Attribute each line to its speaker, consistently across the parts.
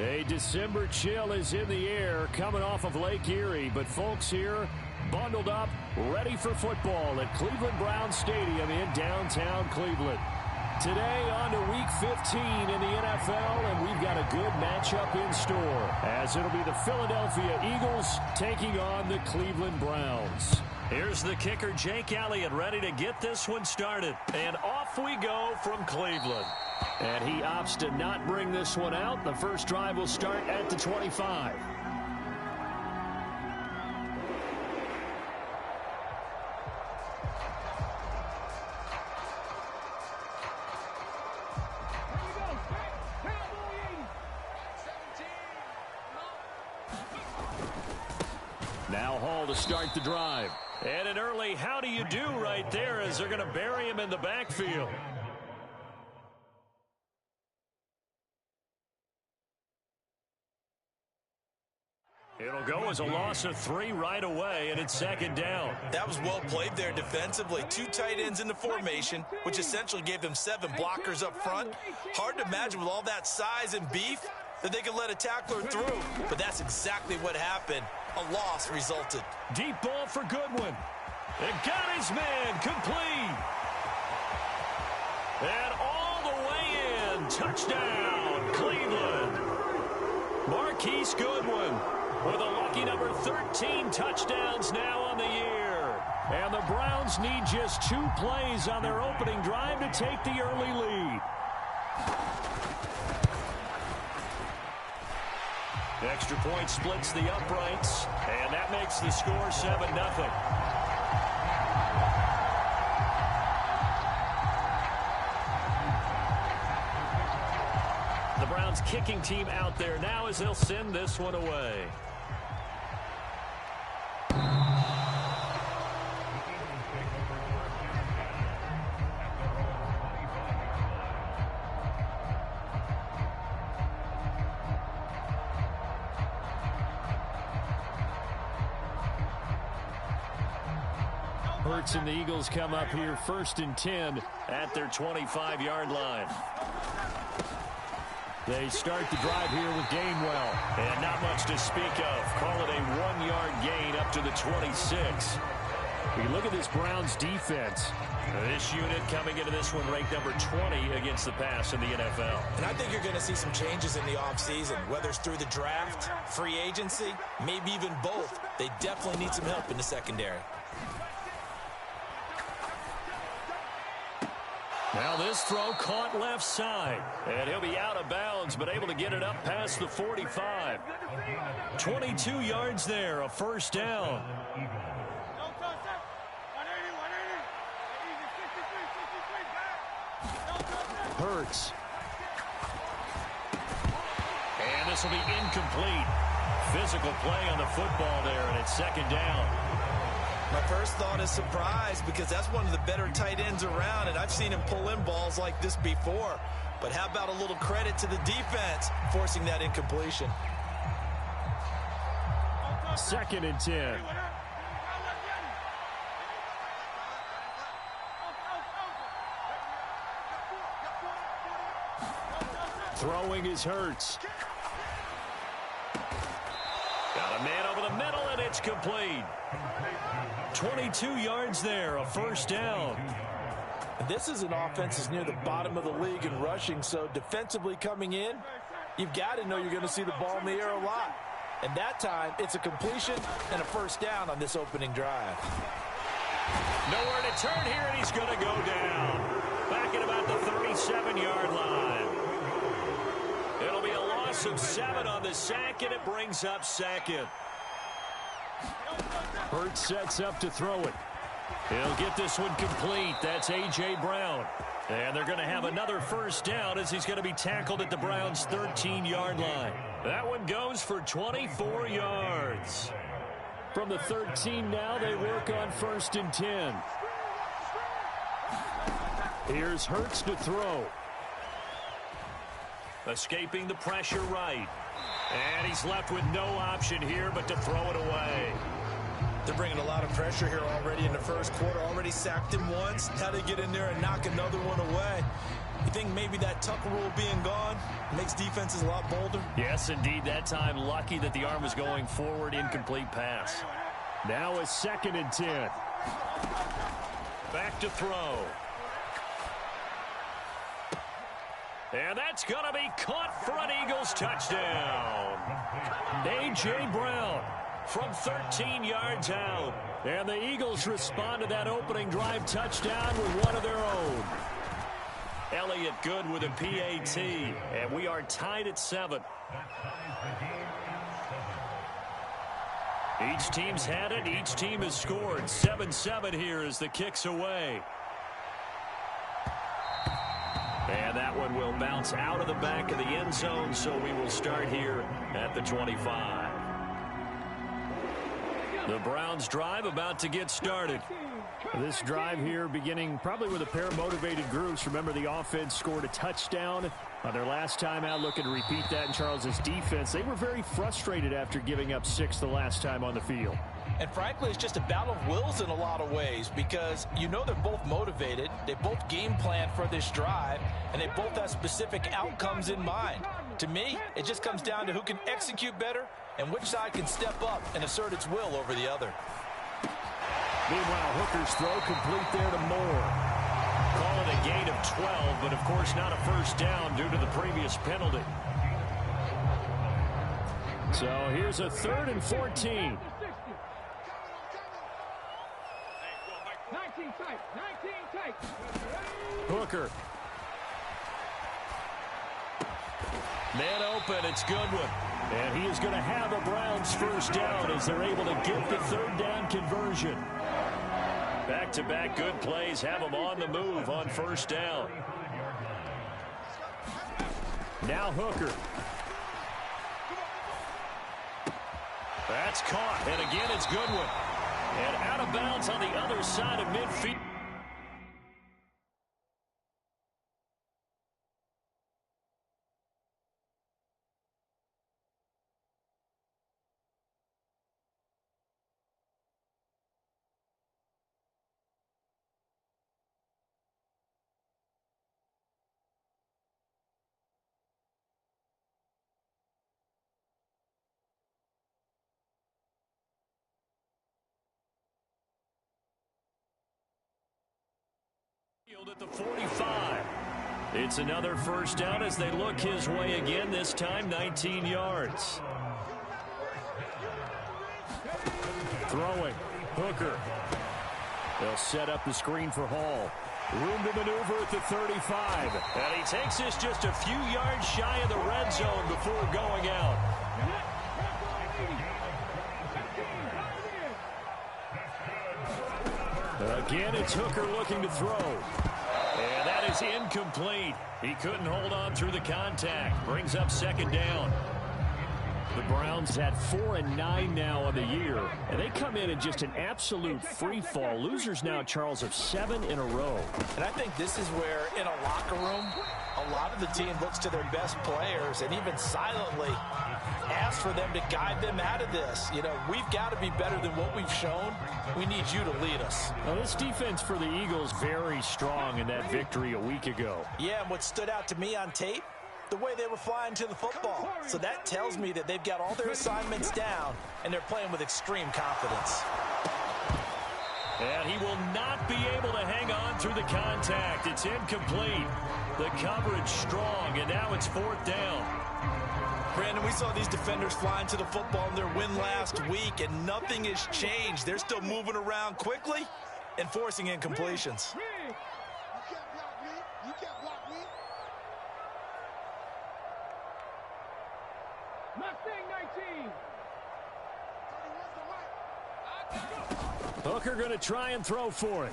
Speaker 1: A December chill is in the air coming off of Lake Erie, but folks here bundled up, ready for football at Cleveland Browns Stadium in downtown Cleveland. Today on to Week 15 in the NFL, and we've got a good matchup in store, as it'll be the Philadelphia Eagles taking on the Cleveland Browns.
Speaker 2: Here's the kicker, Jake Elliott, ready to get this one started. And off we go from Cleveland.
Speaker 1: And he opts to not bring this one out. The first drive will start at the 25. Now Hall to start the drive.
Speaker 2: And an early how do you do right there as they're going to bury him in the backfield. It'll go as a loss of 3 right away, and it's second down.
Speaker 3: That was well played there defensively. 2 tight ends in the formation, which essentially gave them 7 blockers up front. Hard to imagine with all that size and beef that they could let a tackler through, but that's exactly what happened. A loss resulted.
Speaker 2: Deep ball for Goodwin. And got his man complete. And all the way in. Touchdown, Cleveland. Marquise Goodwin with a lucky number 13 touchdowns now on the year.
Speaker 1: And the Browns need just 2 plays on their opening drive to take the early lead.
Speaker 2: Extra point splits the uprights, and that makes the score 7-0. The Browns kicking team out there now as they'll send this one away.
Speaker 1: Hurts and the Eagles come up here 1st and 10 at their 25-yard line. They start the drive here with Gainwell.
Speaker 2: And not much to speak of. Call it a 1-yard gain up to the 26.
Speaker 1: We look at this Browns defense.
Speaker 2: This unit coming into this one ranked number 20 against the pass in the NFL.
Speaker 3: And I think you're going to see some changes in the offseason, whether it's through the draft, free agency, maybe even both. They definitely need some help in the secondary.
Speaker 2: Now this throw caught left side. And he'll be out of bounds, but able to get it up past the 45. 22 yards there, a first down.
Speaker 1: Hurts.
Speaker 2: And this will be incomplete. Physical play on the football there, and it's second down.
Speaker 3: My first thought is surprise because that's one of the better tight ends around, and I've seen him pull in balls like this before. But how about a little credit to the defense forcing that incompletion?
Speaker 1: 2nd and 10. Throwing is Hurts.
Speaker 2: Got a man over the middle, and it's complete. 22 yards there, a first down.
Speaker 3: This is an offense that's near the bottom of the league in rushing, so defensively coming in, you've got to know you're going to see the ball in the air a lot. And that time, it's a completion and a first down on this opening drive.
Speaker 2: Nowhere to turn here, and he's going to go down. Back at about the 37-yard line. It'll be a loss of 7 on the sack, and it brings up second.
Speaker 1: Hurts sets up to throw it.
Speaker 2: He'll get this one complete. That's A.J. Brown. And they're going to have another first down as he's going to be tackled at the Browns' 13-yard line. That one goes for 24 yards.
Speaker 1: From the 13 now, they work on 1st and 10. Here's Hurts to throw.
Speaker 2: Escaping the pressure right. And he's left with no option here but to throw it away.
Speaker 3: They're bringing a lot of pressure here already in the first quarter. Already sacked him once. Now they get in there and knock another one away. You think maybe that Tucker rule being gone makes defenses a lot bolder?
Speaker 2: Yes, indeed. That time, lucky that the arm was going forward. Incomplete pass.
Speaker 1: Now a 2nd and 10.
Speaker 2: Back to throw. And that's going to be caught for an Eagles touchdown. A.J. Brown from 13 yards out.
Speaker 1: And the Eagles respond to that opening drive touchdown with one of their own.
Speaker 2: Elliott good with a PAT. And we are tied at 7. Each team's had it. Each team has scored. 7-7 here as the kick's away. And that one will bounce out of the back of the end zone, so we will start here at the 25. The Browns drive about to get started.
Speaker 1: This drive here beginning probably with a pair of motivated groups. Remember, the offense scored a touchdown on their last time out. Looking to repeat that in Charles's defense. They were very frustrated after giving up 6 the last time on the field.
Speaker 3: And frankly, it's just a battle of wills in a lot of ways because you know they're both motivated. They both game plan for this drive, and they both have specific outcomes in mind. To me, it just comes down to who can execute better and which side can step up and assert its will over the other.
Speaker 1: Meanwhile, Hooker's throw complete there to Moore.
Speaker 2: Call it a gain of 12, but of course not a first down due to the previous penalty.
Speaker 1: So here's a 3rd and 14.
Speaker 4: 19 tight.
Speaker 1: Hooker.
Speaker 2: Man open, it's Goodwin.
Speaker 1: And he is going to have a Browns first down as they're able to get the 3rd down conversion.
Speaker 2: Back-to-back good plays have them on the move on first down.
Speaker 1: Now Hooker.
Speaker 2: That's caught, and again it's Goodwin. And out of bounds on the other side of midfield. At the 45. It's another first down as they look his way again, this time 19 yards.
Speaker 1: Throwing. Hooker. They'll set up the screen for Hall. Room to maneuver at the 35.
Speaker 2: And he takes this just a few yards shy of the red zone before going out.
Speaker 1: Again, it's Hooker looking to throw.
Speaker 2: And that is incomplete. He couldn't hold on through the contact. Brings up 2nd down.
Speaker 1: The Browns had 4-9 now on the year, and they come in just an absolute free fall. Losers now, Charles, of 7 in a row.
Speaker 3: And I think this is where, in a locker room, a lot of the team looks to their best players and even silently asks for them to guide them out of this. You know, we've got to be better than what we've shown. We need you to lead us.
Speaker 1: Now, this defense for the Eagles very strong in that victory a week ago.
Speaker 3: Yeah, and what stood out to me on tape, the way they were flying to the football. So that tells me that they've got all their assignments down, and they're playing with extreme confidence.
Speaker 2: And he will not be able to hang on through the contact. It's incomplete. The coverage strong, and now it's 4th down.
Speaker 3: Brandon, we saw these defenders flying to the football in their win last week, and nothing has changed. They're still moving around quickly and forcing incompletions.
Speaker 1: Hooker going to try and throw for it.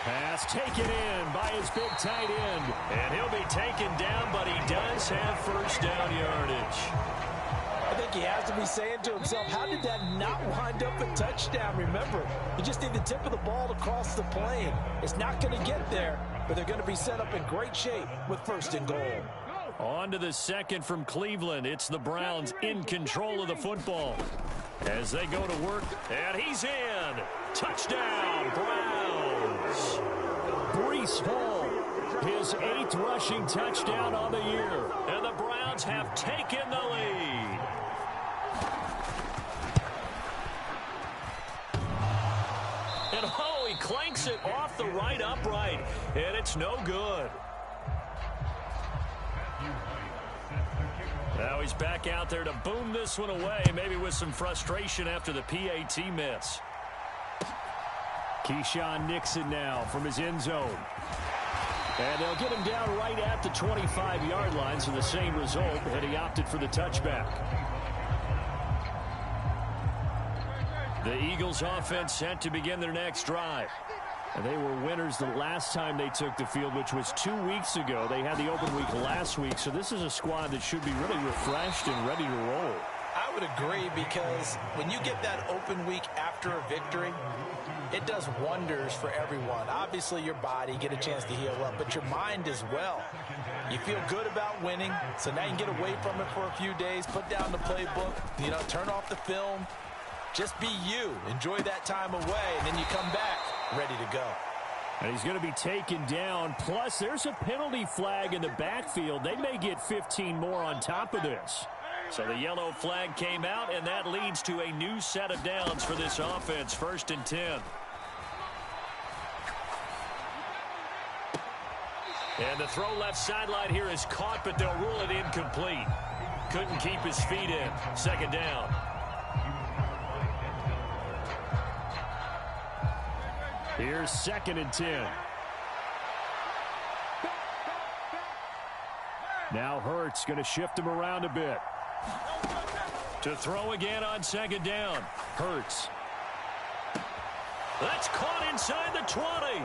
Speaker 1: Pass taken in by his big tight end.
Speaker 2: And he'll be taken down, but he does have first down yardage.
Speaker 3: I think he has to be saying to himself, how did that not wind up a touchdown? Remember, you just need the tip of the ball to cross the plane. It's not going to get there, but they're going to be set up in great shape with 1st and goal.
Speaker 2: On to the 2nd from Cleveland. It's the Browns in control of the football. as they go to work, and he's in. Touchdown, Browns.
Speaker 1: Breece Hall, his 8th rushing touchdown on the year.
Speaker 2: And the Browns have taken the lead. And oh, he clanks it off the right upright, and it's no good. Now he's back out there to boom this one away, maybe with some frustration after the PAT miss.
Speaker 1: Keyshawn Nixon now from his end zone. And they'll get him down right at the 25-yard line, so the same result, and he opted for the touchback.
Speaker 2: The Eagles offense set to begin their next drive.
Speaker 1: And they were winners the last time they took the field, which was 2 weeks ago. They had the open week last week, so this is a squad that should be really refreshed and ready to roll.
Speaker 3: I would agree, because when you get that open week after a victory, it does wonders for everyone. Obviously, your body, get a chance to heal up, but your mind as well. You feel good about winning, so now you can get away from it for a few days, put down the playbook, turn off the film. Just be you. Enjoy that time away, and then you come back ready to go.
Speaker 1: And he's going to be taken down. Plus, there's a penalty flag in the backfield. They may get 15 more on top of this.
Speaker 2: So the yellow flag came out, and that leads to a new set of downs for this offense. 1st and 10. And the throw left sideline here is caught, but they'll rule it incomplete. Couldn't keep his feet in. 2nd down.
Speaker 1: Here's 2nd and 10. Now Hurts going to shift him around a bit.
Speaker 2: To throw again on 2nd down.
Speaker 1: Hurts.
Speaker 2: That's caught inside the 20.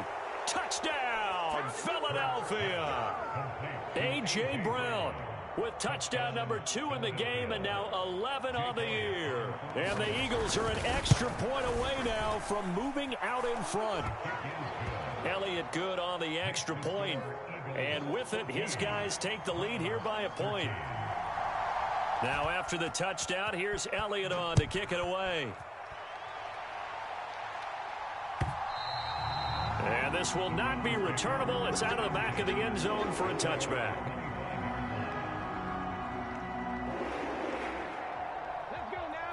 Speaker 2: Touchdown, Philadelphia. A.J. Brown with touchdown number 2 in the game, and now 11 on the year.
Speaker 1: And the Eagles are an extra point away now from moving out in front.
Speaker 2: Elliott good on the extra point. And with it, his guys take the lead here by a point. Now after the touchdown, here's Elliott on to kick it away. And this will not be returnable. It's out of the back of the end zone for a touchback.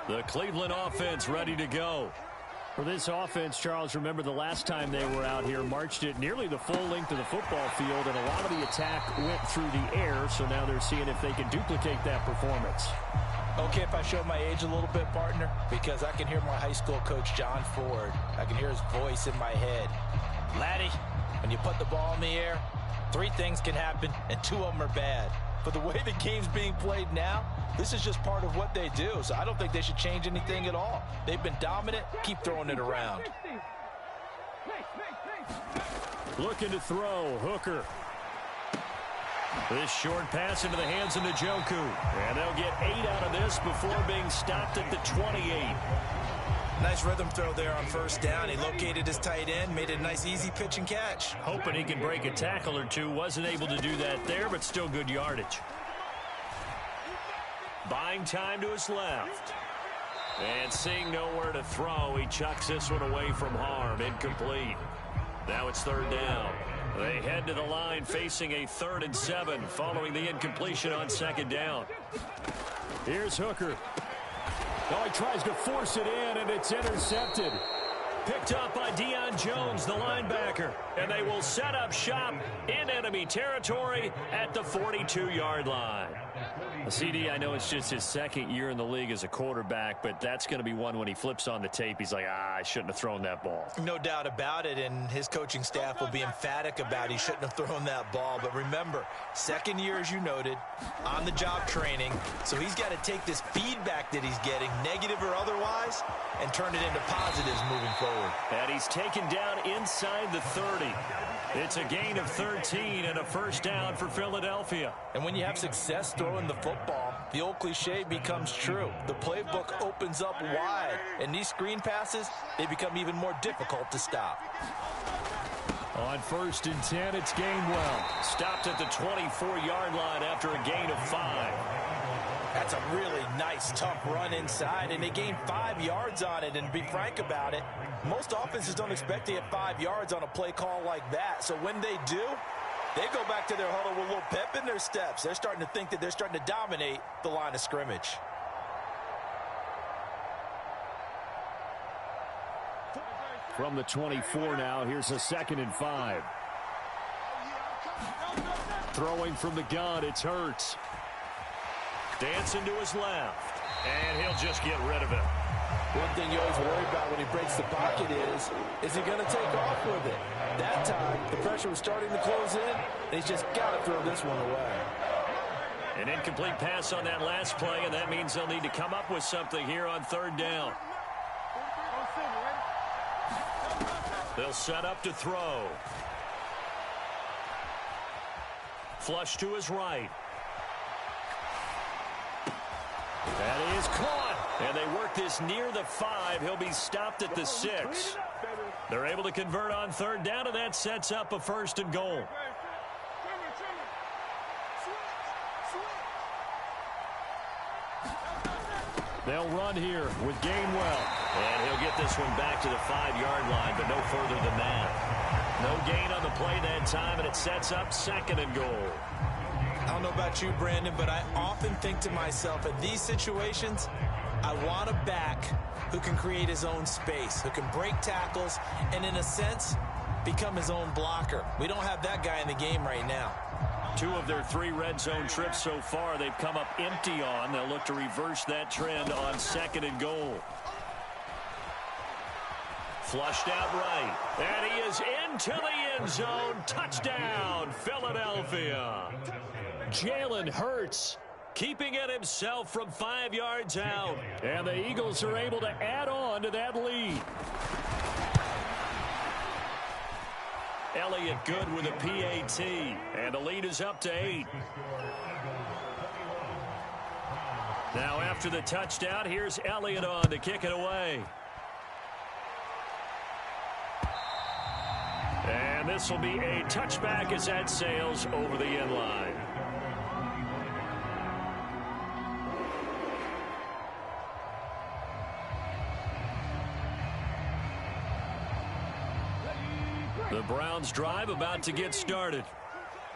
Speaker 2: The Cleveland offense ready to go.
Speaker 1: For this offense, Charles, remember the last time they were out here, marched it nearly the full length of the football field, and a lot of the attack went through the air, so now they're seeing if they can duplicate that performance.
Speaker 3: Okay, if I show my age a little bit, partner, because I can hear my high school coach, John Ford. I can hear his voice in my head. Laddie, when you put the ball in the air, 3 things can happen, and 2 of them are bad. But the way the game's being played now, this is just part of what they do. So I don't think they should change anything at all. They've been dominant. Keep throwing it around.
Speaker 1: Looking to throw. Hooker.
Speaker 2: This short pass into the hands of Njoku.
Speaker 1: And they'll get 8 out of this before being stopped at the 28.
Speaker 3: Nice rhythm throw there on 1st down. He located his tight end, made it a nice easy pitch and catch.
Speaker 2: Hoping he can break a tackle or two. Wasn't able to do that there, but still good yardage. Buying time to his left. And seeing nowhere to throw, he chucks this one away from harm. Incomplete. Now it's 3rd down. They head to the line facing a 3rd and 7 following the incompletion on 2nd down.
Speaker 1: Here's Hooker. Oh, he tries to force it in, and it's intercepted.
Speaker 2: Picked up by Deion Jones, the linebacker. And they will set up shop in enemy territory at the 42-yard line. CD, I know it's just his 2nd year in the league as a quarterback, but that's going to be one when he flips on the tape. He's like, I shouldn't have thrown that ball.
Speaker 3: No doubt about it, and his coaching staff will be emphatic about he shouldn't have thrown that ball. But remember, 2nd year, as you noted, on-the-job training, so he's got to take this feedback that he's getting, negative or otherwise, and turn it into positives moving forward.
Speaker 2: And he's taken down inside the 30. It's a gain of 13 and a 1st down for Philadelphia.
Speaker 3: And when you have success throwing the football, the old cliche becomes true. The playbook opens up wide, and these screen passes, they become even more difficult to stop.
Speaker 1: On 1st and 10, it's Gainwell.
Speaker 2: Stopped at the 24-yard line after a gain of 5.
Speaker 3: That's That's a really nice, tough run inside, and they gained 5 yards on it. And to be frank about it, most offenses don't expect to get 5 yards on a play call like that. So when they do, they go back to their huddle with a little pep in their steps. They're starting to think that they're starting to dominate the line of scrimmage.
Speaker 1: From the 24 now, here's a 2nd and 5. Throwing from the gun, it's Hurts.
Speaker 2: Dancing to his left, and he'll just get rid of it.
Speaker 3: One thing you always worry about when he breaks the pocket is he going to take off with it? That time, the pressure was starting to close in, and he's just got to throw this one away.
Speaker 2: An incomplete pass on that last play, and that means they'll need to come up with something here on 3rd down. They'll set up to throw. Flush to his right. That is caught. And they work this near the 5. He'll be stopped at the 6. They're able to convert on 3rd down, and that sets up a 1st and goal.
Speaker 1: They'll run here with Gainwell.
Speaker 2: And he'll get this one back to the 5-yard line, but no further than that. No gain on the play that time, and it sets up 2nd and goal.
Speaker 3: I don't know about you, Brandon, but I often think to myself, in these situations, I want a back who can create his own space, who can break tackles, and in a sense, become his own blocker. We don't have that guy in the game right now.
Speaker 2: 2 of their 3 red zone trips so far, they've come up empty on. They'll look to reverse that trend on 2nd and goal. Flushed out right. And he is into the end zone. Touchdown, Philadelphia.
Speaker 1: Jalen Hurts
Speaker 2: keeping it himself from 5 yards out.
Speaker 1: And the Eagles are able to add on to that lead.
Speaker 2: Elliott good with a PAT. And the lead is up to 8. Now after the touchdown, here's Elliott on to kick it away. And this will be a touchback as that sails over the end line. The Browns drive about to get started.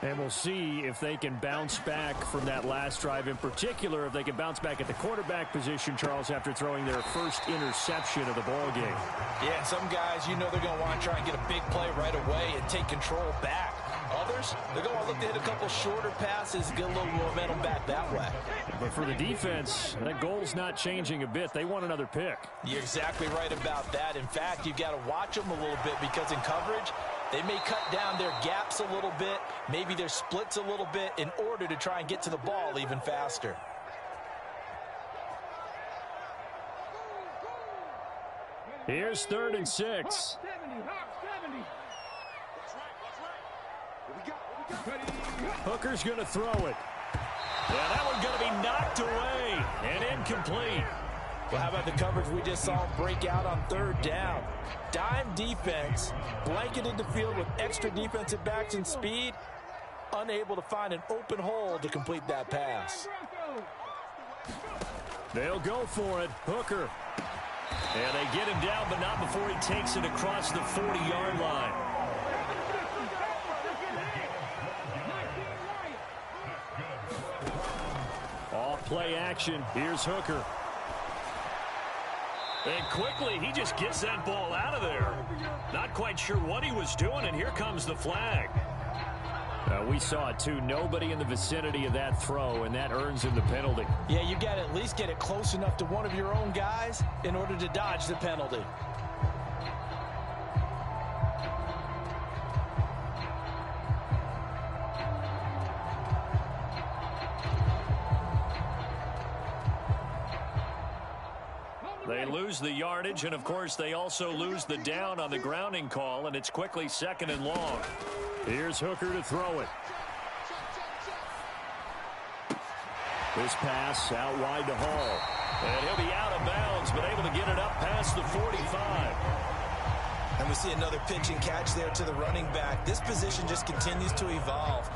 Speaker 1: And we'll see if they can bounce back from that last drive, in particular if they can bounce back at the quarterback position, Charles, after throwing their first interception of the ball game.
Speaker 3: Yeah, some guys, you know they're going to want to try and get a big play right away and take control back. Others, they're going to look to hit a couple shorter passes, get a little momentum back that way.
Speaker 1: But for the defense, that goal's not changing a bit. They want another pick.
Speaker 3: You're exactly right about that. In fact, you've got to watch them a little bit because in coverage, they may cut down their gaps a little bit, maybe their splits a little bit in order to try and get to the ball even faster.
Speaker 1: Here's 3rd and 6. Hooker's going to throw it.
Speaker 2: Yeah, that one's going to be knocked away and incomplete.
Speaker 3: Well, how about the coverage we just saw break out on 3rd down? Dime defense, blanketed the field with extra defensive backs and speed, unable to find an open hole to complete that pass.
Speaker 1: They'll go for it. Hooker.
Speaker 2: And they get him down, but not before he takes it across the 40-yard line.
Speaker 1: Off play action. Here's Hooker.
Speaker 2: And quickly, he just gets that ball out of there. Not quite sure what he was doing, and here comes the flag.
Speaker 1: We saw it, too. Nobody in the vicinity of that throw, and that earns him the penalty.
Speaker 3: Yeah, you got to at least get it close enough to one of your own guys in order to dodge the penalty.
Speaker 2: They lose the yardage, and, of course, they also lose the down on the grounding call, and it's quickly 2nd and long.
Speaker 1: Here's Hooker to throw it. This pass out wide to Hall.
Speaker 2: And he'll be out of bounds, but able to get it up past the 45.
Speaker 3: And we see another pitch and catch there to the running back. This position just continues to evolve.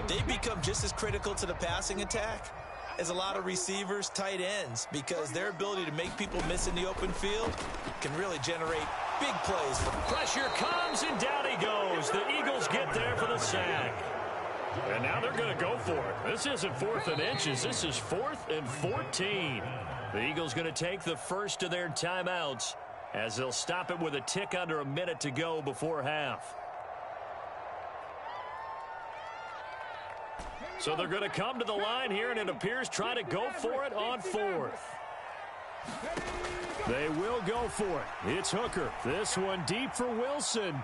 Speaker 3: They become just as critical to the passing attack is a lot of receivers, tight ends, because their ability to make people miss in the open field can really generate big plays.
Speaker 2: Pressure comes, and down he goes. The Eagles get there for the sack. And now they're going to go for it. This isn't 4th and inches. This is 4th and 14. The Eagles going to take the first of their timeouts as they'll stop it with a tick under a minute to go before half. So they're going to come to the line here, and it appears try to go for it on 4th.
Speaker 1: They will go for it. It's Hooker. This one deep for Wilson.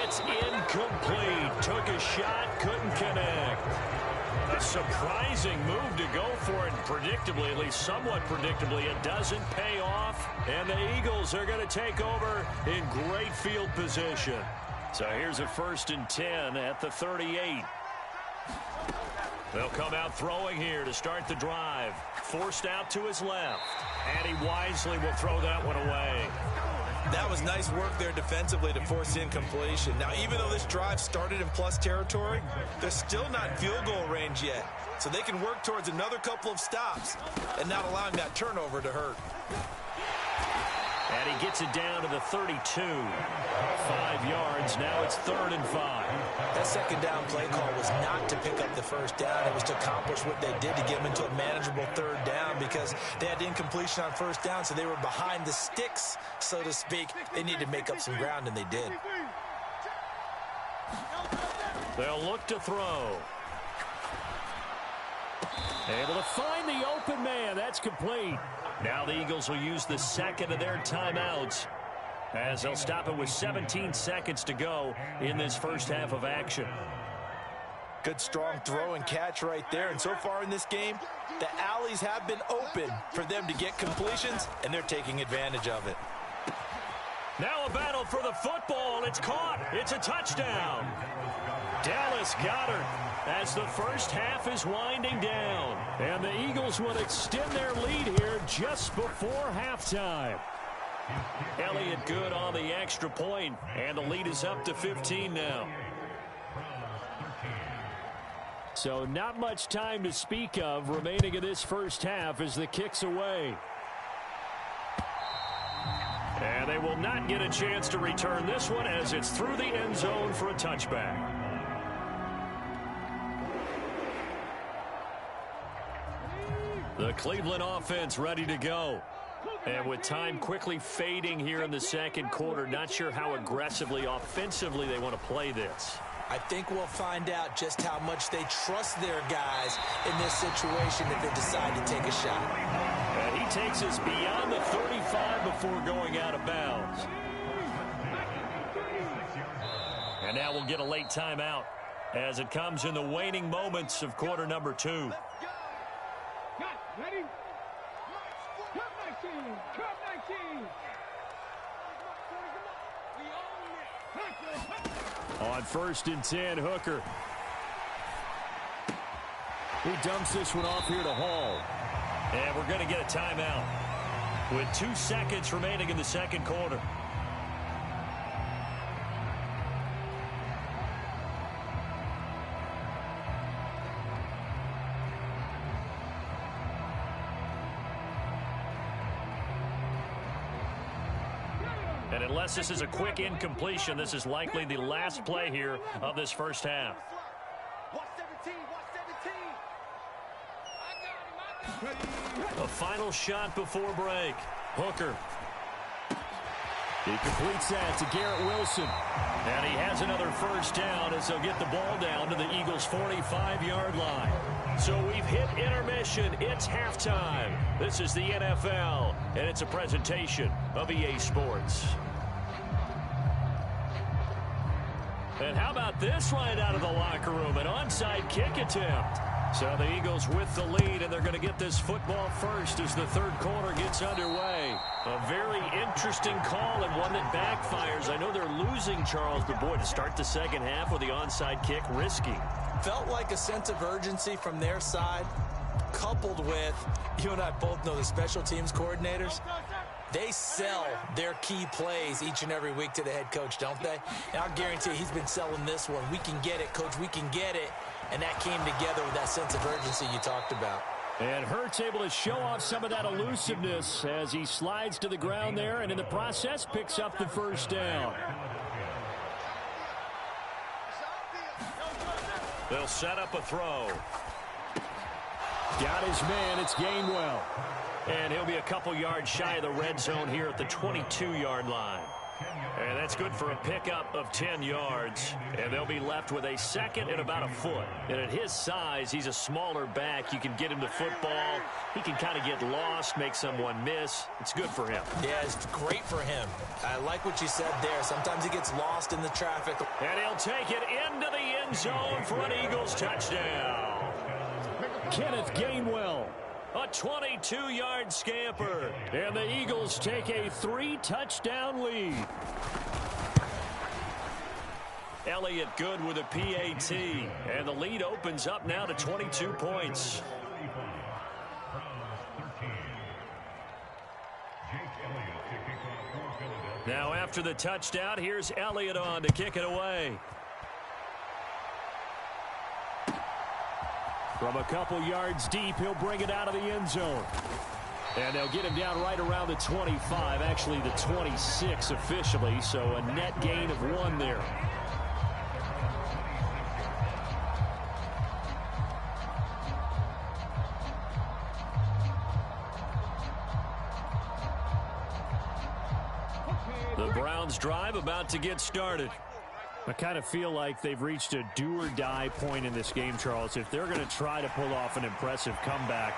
Speaker 2: It's incomplete. Took a shot, couldn't connect. A surprising move to go for it. Predictably, at least somewhat predictably, it doesn't pay off. And the Eagles are going to take over in great field position. So here's a 1st and 10 at the 38. They'll come out throwing here to start the drive. Forced out to his left. And he wisely will throw that one away.
Speaker 3: That was nice work there defensively to force incompletion. Now, even though this drive started in plus territory, they're still not in field goal range yet. So they can work towards another couple of stops and not allowing that turnover to hurt.
Speaker 2: And he gets it down to the 32. 5 yards. Now it's 3rd and 5.
Speaker 3: That second down play call was not to pick up the first down. It was to accomplish what they did to get them into a manageable 3rd down because they had incompletion on 1st down, so they were behind the sticks, so to speak. They needed to make up some ground, and they did.
Speaker 2: They'll look to throw.
Speaker 1: Able to find the open man. That's complete.
Speaker 2: Now the Eagles will use the second of their timeouts as they'll stop it with 17 seconds to go in this first half of action.
Speaker 3: Good, strong throw and catch right there. And so far in this game, the alleys have been open for them to get completions, and they're taking advantage of it.
Speaker 2: Now a battle for the football. It's caught. It's a touchdown. Dallas Goedert as the first half is winding down.
Speaker 1: And the Eagles will extend their lead here just before halftime.
Speaker 2: Elliott good on the extra point, and the lead is up to 15 now.
Speaker 1: So not much time to speak of remaining in this first half as the kick's away.
Speaker 2: And they will not get a chance to return this one as it's through the end zone for a touchback. The Cleveland offense ready to go. And with time quickly fading here in the second quarter, not sure how aggressively, offensively they want to play this.
Speaker 3: I think we'll find out just how much they trust their guys in this situation if they decide to take a shot.
Speaker 2: And he takes us beyond the 35 before going out of bounds. And now we'll get a late timeout as it comes in the waning moments of quarter number 2.
Speaker 4: Ready? Cut 19! Cut 19!
Speaker 1: On 1st and 10, Hooker. He dumps this one off here to Hall.
Speaker 2: And we're going to get a timeout with 2 seconds remaining in the second quarter. And unless this is a quick incompletion, this is likely the last play here of this first half. A final shot before break. Hooker.
Speaker 1: He completes that to Garrett Wilson.
Speaker 2: And he has another first down as they'll get the ball down to the Eagles' 45-yard line. So we've hit intermission. It's halftime. This is the NFL, and it's a presentation of EA Sports. And how about this right out of the locker room? An onside kick attempt. So the Eagles with the lead, and they're going to get this football first as the third quarter gets underway. A very interesting call and one that backfires. I know they're losing, Charles, but boy, to start the second half with the onside kick, risky.
Speaker 3: Felt like a sense of urgency from their side, coupled with, you and I both know the special teams coordinators, they sell their key plays each and every week to the head coach, don't they? And I'll guarantee he's been selling this one. We can get it, coach. We can get it. and that came together with that sense of urgency you talked about.
Speaker 1: And Hurts able to show off some of that elusiveness as he slides to the ground there, and in the process picks up the first down.
Speaker 2: They'll set up a throw.
Speaker 1: Got his man. It's Gainwell.
Speaker 2: And he'll be a couple yards shy of the red zone here at the 22-yard line. And that's good for a pickup of 10 yards. And they'll be left with a second and about a foot. And at his size, he's a smaller back. You can get him to football. He can kind of get lost, make someone miss. It's good for him.
Speaker 3: Yeah, it's great for him. I like what you said there. Sometimes he gets lost in the traffic.
Speaker 2: And he'll take it into the end zone for an Eagles touchdown.
Speaker 1: Kenneth Gainwell.
Speaker 2: A 22-yard scamper.
Speaker 1: And the Eagles take a 3-touchdown lead.
Speaker 2: Elliott good with a PAT. And the lead opens up now to 22 points. Now after the touchdown, here's Elliott on to kick it away.
Speaker 1: From a couple yards deep, he'll bring it out of the end zone. And they'll get him down right around the 25, actually the 26 officially, so a net gain of 1 there.
Speaker 2: The Browns drive about to get started.
Speaker 1: I kind of feel like they've reached a do-or-die point in this game, Charles. If they're going to try to pull off an impressive comeback,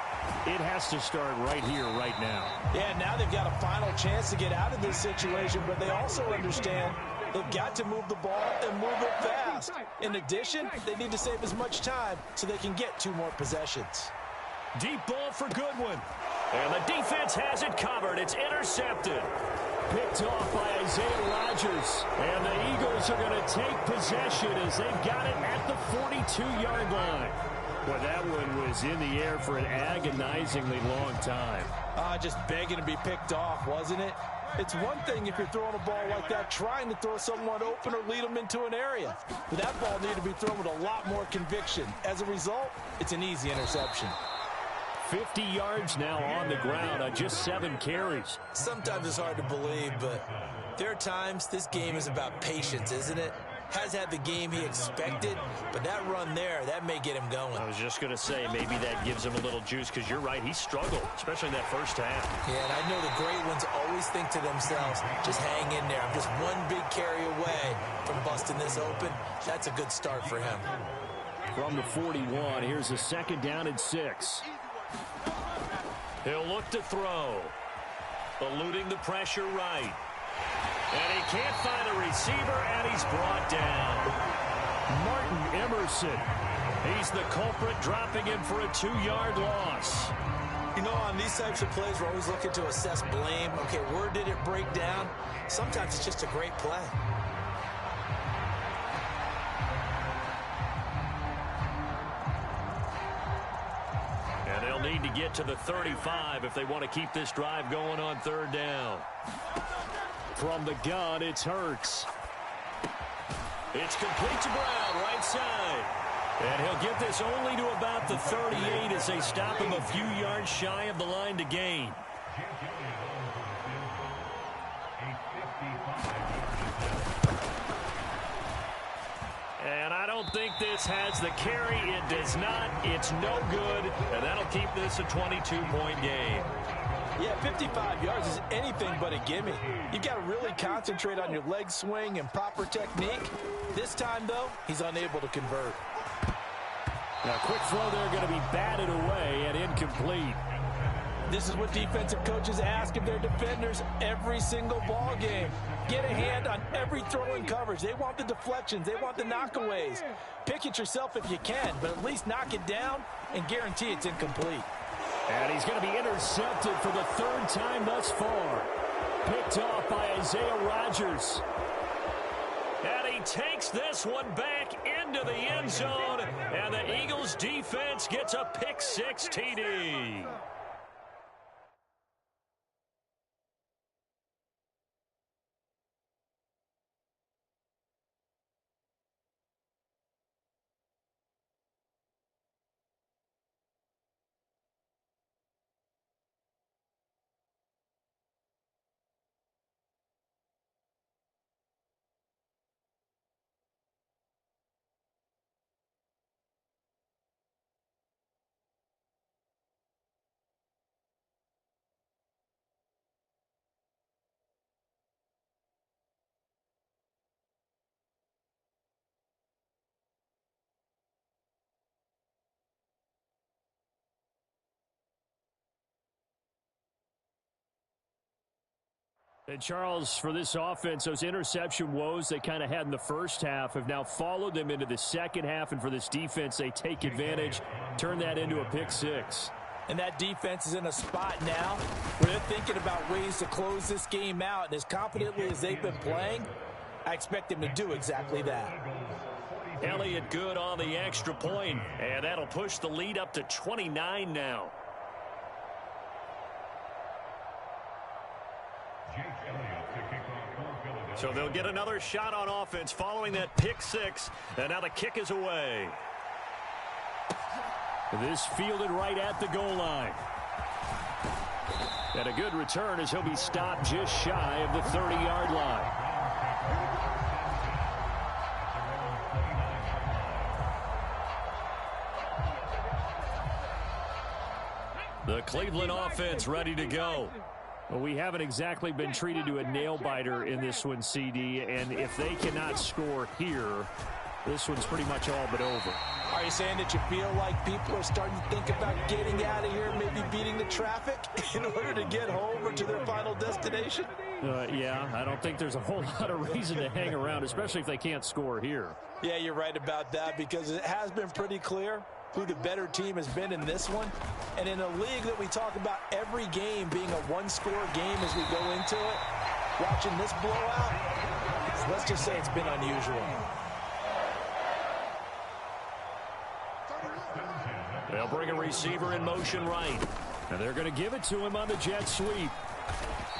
Speaker 1: it has to start right here, right now.
Speaker 5: Yeah, now they've got a final chance to get out of this situation, but they also understand they've got to move the ball and move it fast. In addition, they need to save as much time so they can get 2 more possessions.
Speaker 2: Deep ball for Goodwin. And the defense has it covered. It's intercepted.
Speaker 1: Picked off by Isaiah Rodgers. And the Eagles are going to take possession as they've got it at the 42-yard line. Well, that one was in the air for an agonizingly long time.
Speaker 5: Just begging to be picked off, wasn't it? It's one thing if you're throwing a ball like that, trying to throw someone open or lead them into an area. But that ball needed to be thrown with a lot more conviction. As a result, it's an easy interception.
Speaker 1: 50 yards now on the ground on just 7 carries.
Speaker 3: Sometimes it's hard to believe, but there are times this game is about patience, isn't it? Has had the game he expected, but that run there, that may get him going.
Speaker 2: I was just going to say, maybe that gives him a little juice, because you're right, he struggled, especially in that first half.
Speaker 3: Yeah, and I know the great ones always think to themselves, just hang in there. I'm just one big carry away from busting this open. That's a good start for him.
Speaker 1: From the 41, here's a 2nd down and 6.
Speaker 2: He'll look to throw. Eluding the pressure right. And he can't find a receiver, and he's brought down.
Speaker 1: Martin Emerson.
Speaker 2: He's the culprit, dropping him for a 2-yard loss.
Speaker 3: You know, on these types of plays, we're always looking to assess blame. Okay, where did it break down? Sometimes it's just a great play.
Speaker 2: And they'll need to get to the 35 if they want to keep this drive going on 3rd down.
Speaker 1: From the gun, it's Hurts.
Speaker 2: It's complete to Brown, right side. And he'll get this only to about the 38 as they stop him a few yards shy of the line to gain. And I don't think this has the carry. It does not. It's no good. And that'll keep this a 22-point game.
Speaker 5: Yeah, 55 yards is anything but a gimme. You've got to really concentrate on your leg swing and proper technique. This time, though, he's unable to convert.
Speaker 1: Now, quick throw there going to be batted away and incomplete.
Speaker 5: This is what defensive coaches ask of their defenders every single ball game. Get a hand on every throw in coverage. They want the deflections. They want the knockaways. Pick it yourself if you can, but at least knock it down and guarantee it's incomplete.
Speaker 1: And he's going to be intercepted for the 3rd time thus far. Picked off by Isaiah Rodgers.
Speaker 2: And he takes this one back into the end zone. And the Eagles defense gets a pick-6 TD.
Speaker 1: And Charles, for this offense, those interception woes they kind of had in the first half have now followed them into the second half. And for this defense, they take advantage, turn that into a pick six.
Speaker 5: And that defense is in a spot now where they're thinking about ways to close this game out. And as competently as they've been playing, I expect them to do exactly that.
Speaker 2: Elliott good on the extra point, and that'll push the lead up to 29 now. So they'll get another shot on offense following that pick six, and now the kick is away.
Speaker 1: This fielded right at the goal line. And a good return as he'll be stopped just shy of the 30-yard line.
Speaker 2: The Cleveland offense ready to go.
Speaker 1: Well, we haven't exactly been treated to a nail-biter in this one, CD, and if they cannot score here, this one's pretty much all but over.
Speaker 5: Are you saying that you feel like people are starting to think about getting out of here, maybe beating the traffic in order to get home or to their final destination?
Speaker 1: Yeah, I don't think there's a whole lot of reason to hang around, especially if they can't score here.
Speaker 5: Yeah, you're right about that, because it has been pretty clear who the better team has been in this one. And in a league that we talk about every game being a one-score game as we go into it, watching this blowout, let's just say it's been unusual.
Speaker 2: They'll bring a receiver in motion right.
Speaker 1: And they're going to give it to him on the jet sweep.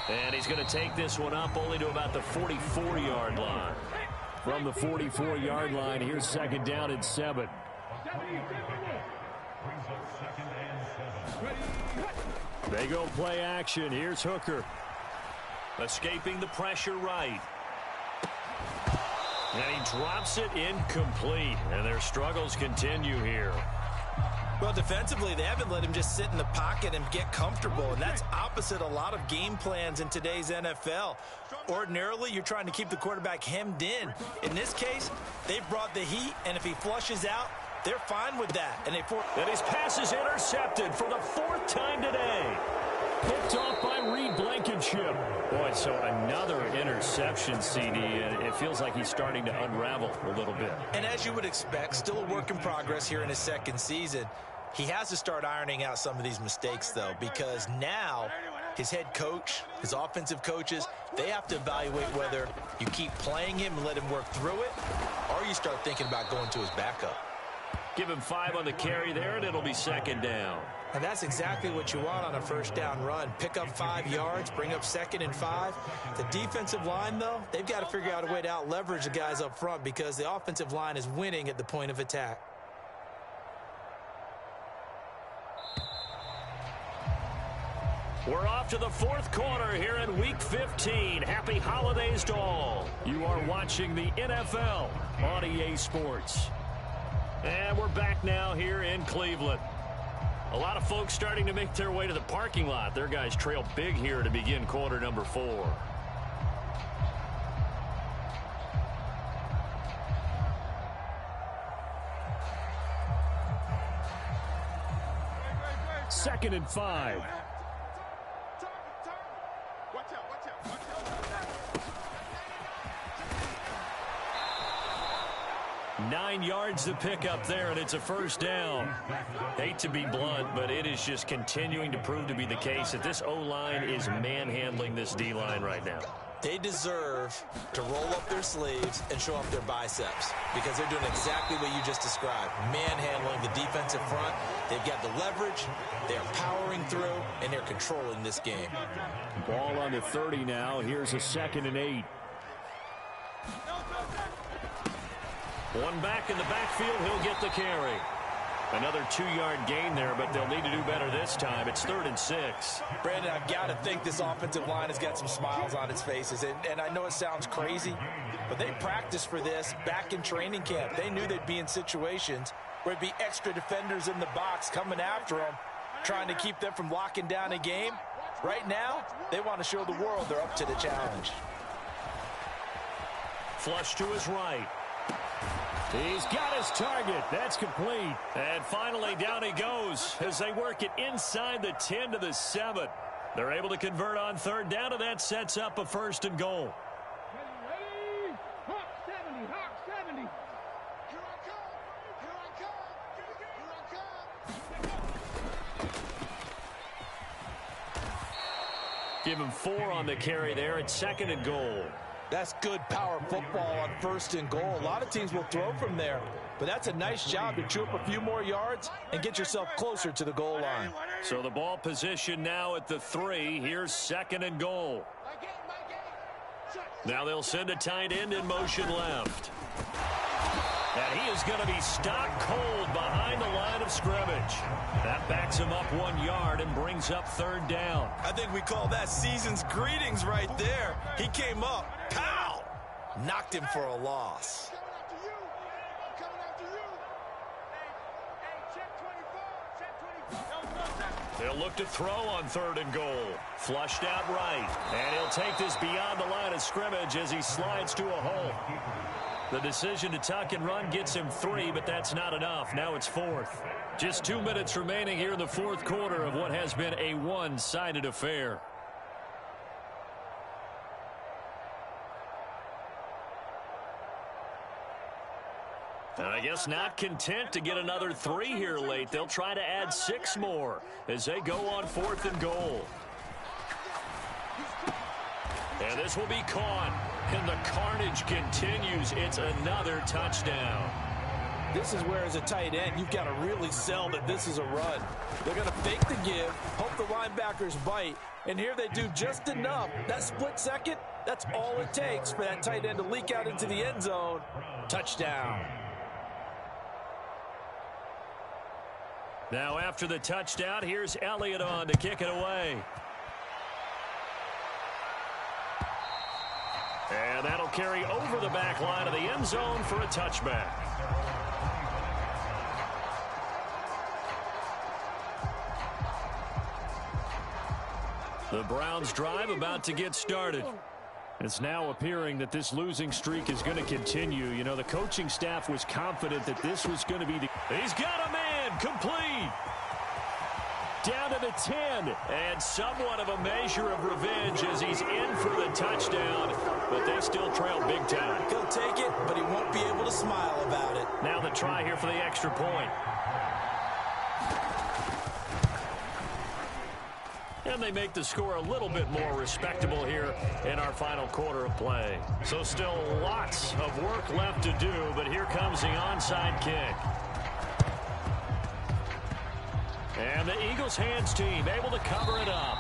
Speaker 2: And he's going to take this one up only to about the 44-yard line.
Speaker 1: From the 44-yard line, here's second down and 7. They go play action. Here's Hooker.
Speaker 2: Escaping the pressure right. And he drops it incomplete. And their struggles continue here.
Speaker 3: Well, defensively, they haven't let him just sit in the pocket and get comfortable, and that's opposite a lot of game plans in today's NFL. Ordinarily, you're trying to keep the quarterback hemmed in. In this case, they've brought the heat, and if he flushes out, they're fine with that. And
Speaker 2: his pass is intercepted for the 4th time today.
Speaker 1: Picked off by Reed Blankenship.
Speaker 2: Boy, so another interception, CD, and it feels like he's starting to unravel a little bit.
Speaker 3: And as you would expect, still a work in progress here in his second season. He has to start ironing out some of these mistakes, though, because now his head coach, his offensive coaches, they have to evaluate whether you keep playing him and let him work through it, or you start thinking about going to his backup.
Speaker 2: Give him 5 on the carry there, and it'll be second down.
Speaker 3: And that's exactly what you want on a first down run. Pick up 5 yards, bring up 2nd and 5. The defensive line, though, they've got to figure out a way to out-leverage the guys up front because the offensive line is winning at the point of attack.
Speaker 2: We're off to the 4th quarter here in Week 15. Happy holidays to all.
Speaker 1: You are watching the NFL on EA Sports.
Speaker 2: And we're back now here in Cleveland. A lot of folks starting to make their way to the parking lot. Their guys trail big here to begin quarter number 4.
Speaker 1: Second and 5.
Speaker 2: 9 yards to pick up there, and it's a first down. Hate to be blunt, but it is just continuing to prove to be the case that this O-line is manhandling this D-line right now.
Speaker 3: They deserve to roll up their sleeves and show up their biceps because they're doing exactly what you just described, manhandling the defensive front. They've got the leverage, they're powering through, and they're controlling this game.
Speaker 1: Ball on the 30 now. Here's a 2nd and 8.
Speaker 2: One back in the backfield, he'll get the carry. Another 2-yard gain there, but they'll need to do better this time. It's 3rd and 6.
Speaker 5: Brandon, I've got to think this offensive line has got some smiles on its faces. And I know it sounds crazy, but they practiced for this back in training camp. They knew they'd be in situations where it'd be extra defenders in the box coming after them, trying to keep them from locking down a game. Right now, they want to show the world they're up to the challenge.
Speaker 2: Flush to his right.
Speaker 1: He's got his target. That's complete.
Speaker 2: And finally, down he goes as they work it inside the 10 to the 7. They're able to convert on third down, and that sets up a 1st and goal.
Speaker 4: Ready? Hawk 70, Hawk 70. Here I come.
Speaker 2: Give him 4 on the carry there. It's 2nd and goal.
Speaker 5: That's good power football on 1st and goal. A lot of teams will throw from there, but that's a nice job to chew up a few more yards and get yourself closer to the goal line.
Speaker 2: So the ball position now at the 3. Here's 2nd and goal. Now they'll send a tight end in motion left. And he is going to be stopped cold behind the line of scrimmage. That backs him up 1 yard and brings up 3rd down.
Speaker 3: I think we call that season's greetings right there. He came up, pow! Knocked him for a loss.
Speaker 2: They'll look to throw on 3rd and goal. Flushed out right. And he'll take this beyond the line of scrimmage as he slides to a hole. The decision to tuck and run gets him 3, but that's not enough. Now it's 4th. Just 2 minutes remaining here in the 4th quarter of what has been a one-sided affair. And I guess not content to get another 3 here late. They'll try to add 6 more as they go on 4th and goal. And this will be caught. And the carnage continues. It's another touchdown.
Speaker 5: This is where, as a tight end, you've got to really sell that this is a run. They're going to fake the give, hope the linebackers bite, and here they do just enough. That split second, that's all it takes for that tight end to leak out into the end zone. Touchdown.
Speaker 2: Now after the touchdown, here's Elliott on to kick it away. And that'll carry over the back line of the end zone for a touchback. The Browns drive about to get started. It's now appearing that this losing streak is going to continue. You know, the coaching staff was confident that this was going to be the... He's got a man complete. Down to the 10, and somewhat of a measure of revenge as he's in for the touchdown, but they still trail big time.
Speaker 3: He'll take it, but he won't be able to smile about it.
Speaker 2: Now the try here for the extra point. And they make the score a little bit more respectable here in our final quarter of play. So still lots of work left to do, but here comes the onside kick. And the Eagles hands team able to cover it up.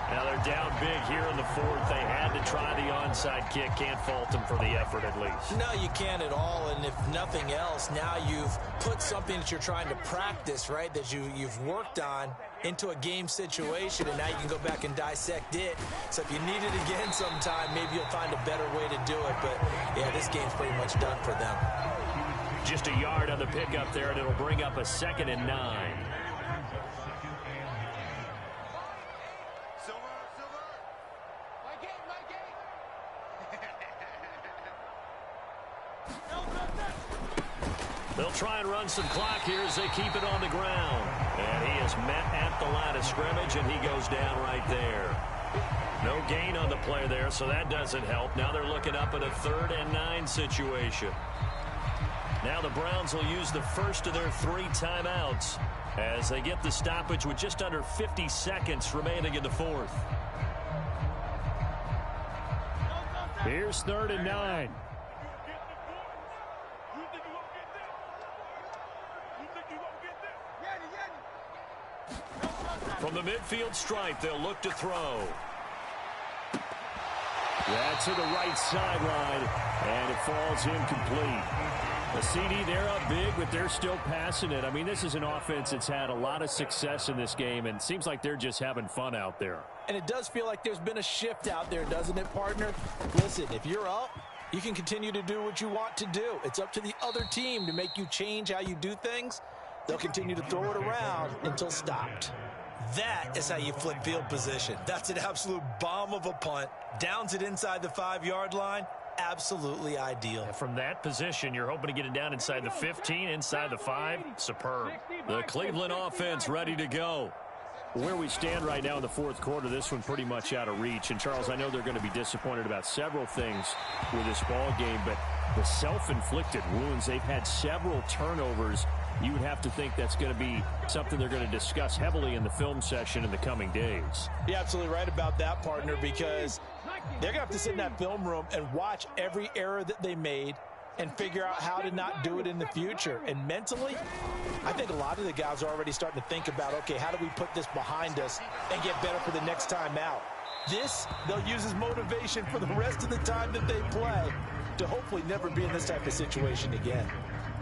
Speaker 2: Now they're down big here in the 4th. They had to try the onside kick. Can't fault them for the effort at least.
Speaker 5: No, you can't at all. And if nothing else, now you've put something that you're trying to practice, right, that you've worked on into a game situation, and now you can go back and dissect it. So if you need it again sometime, maybe you'll find a better way to do it. But, yeah, this game's pretty much done for them.
Speaker 2: Just a yard on the pickup there, and it'll bring up a 2nd and 9. They'll try and run some clock here as they keep it on the ground. And he is met at the line of scrimmage, and he goes down right there. No gain on the play there, so that doesn't help. Now they're looking up at a 3rd and 9 situation. Now the Browns will use the first of their 3 timeouts as they get the stoppage with just under 50 seconds remaining in the 4th.
Speaker 1: Here's 3rd and 9.
Speaker 2: From the midfield stripe, they'll look to throw.
Speaker 1: That's to the right sideline, and it falls incomplete. The CD, they're up big, but they're still passing it. I mean, this is an offense that's had a lot of success in this game, and it seems like they're just having fun out there.
Speaker 5: And it does feel like there's been a shift out there, doesn't it, partner? Listen, if you're up, you can continue to do what you want to do. It's up to the other team to make you change how you do things. They'll continue to throw it around until stopped.
Speaker 3: That is how you flip field position. That's an absolute bomb of a punt. Downs it inside the 5-yard line. Absolutely ideal.
Speaker 2: And from that position, you're hoping to get it down inside the 15, inside the 5. Superb. The Cleveland offense ready to go.
Speaker 1: Where we stand right now in the fourth quarter, this one pretty much out of reach. And, Charles, I know they're going to be disappointed about several things with this ball game, but the self-inflicted wounds, they've had several turnovers. You would have to think that's going to be something they're going to discuss heavily in the film session in the coming days.
Speaker 5: You're absolutely right about that, partner, because they're going to have to sit in that film room and watch every error that they made and figure out how to not do it in the future. And mentally, I think a lot of the guys are already starting to think about, okay, how do we put this behind us and get better for the next time out? This, they'll use as motivation for the rest of the time that they play to hopefully never be in this type of situation again.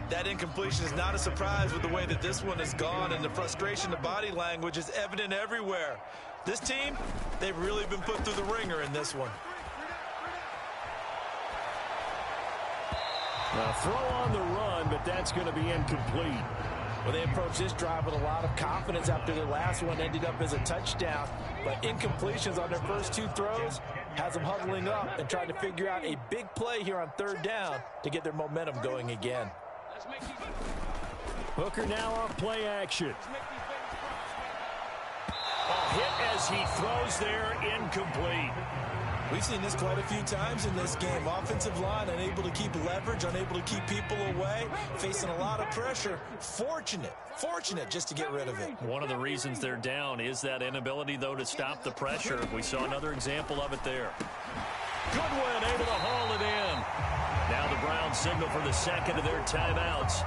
Speaker 3: That incompletion is not a surprise with the way that this one has gone, and the frustration, the body language is evident everywhere. This team, they've really been put through the ringer in this one.
Speaker 1: A throw on the run, but that's going to be incomplete.
Speaker 5: Well, they approached this drive with a lot of confidence after the last one ended up as a touchdown. But incompletions on their first two throws has them huddling up and trying to figure out a big play here on third down to get their momentum going again.
Speaker 1: Hooker now on play action. A hit as he throws there, incomplete.
Speaker 3: We've seen this quite a few times in this game. Offensive line unable to keep leverage, unable to keep people away, facing a lot of pressure. Fortunate just to get rid of it.
Speaker 2: One of the reasons they're down is that inability, though, to stop the pressure. We saw another example of it there. Goodwin able to haul it in. Now the Browns signal for the second of their timeouts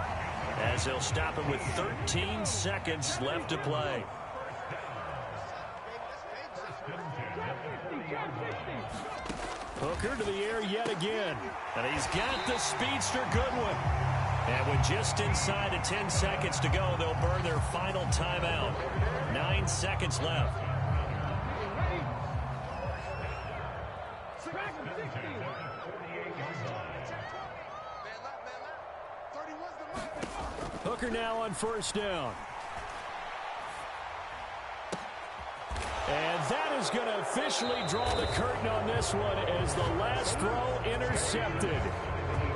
Speaker 2: as they'll stop it with 13 seconds left to play.
Speaker 1: Hooker to the air yet again.
Speaker 2: And he's got the speedster Goodwin. And with just inside of 10 seconds to go, they'll burn their final timeout. 9 seconds left.
Speaker 1: Hooker now on first down. And that is going to officially draw the curtain on this one as the last throw intercepted.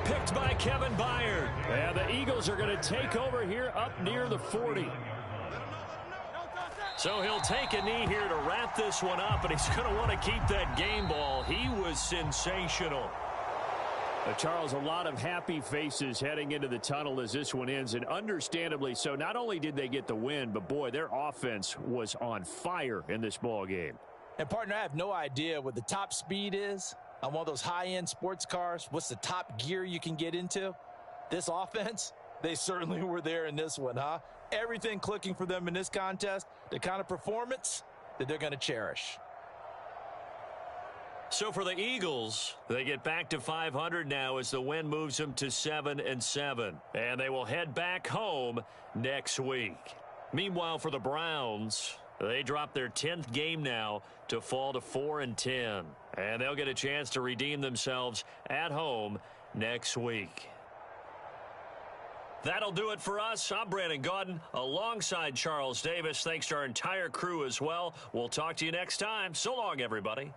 Speaker 1: Picked by Kevin Byard. And the Eagles are going to take over here up near the 40.
Speaker 2: So he'll take a knee here to wrap this one up, and he's going to want to keep that game ball. He was sensational.
Speaker 1: Charles, a lot of happy faces heading into the tunnel as this one ends, and understandably so. Not only did they get the win, but, boy, their offense was on fire in this ball game.
Speaker 5: And, partner, I have no idea what the top speed is on one of those high-end sports cars. What's the top gear you can get into? This offense, they certainly were there in this one, huh? Everything clicking for them in this contest, the kind of performance that they're going to cherish.
Speaker 2: So for the Eagles, they get back to 500 now as the win moves them to 7-7. And they will head back home next week. Meanwhile, for the Browns, they drop their 10th game now to fall to 4-10. And they'll get a chance to redeem themselves at home next week. That'll do it for us. I'm Brandon Gaudin alongside Charles Davis. Thanks to our entire crew as well. We'll talk to you next time. So long, everybody.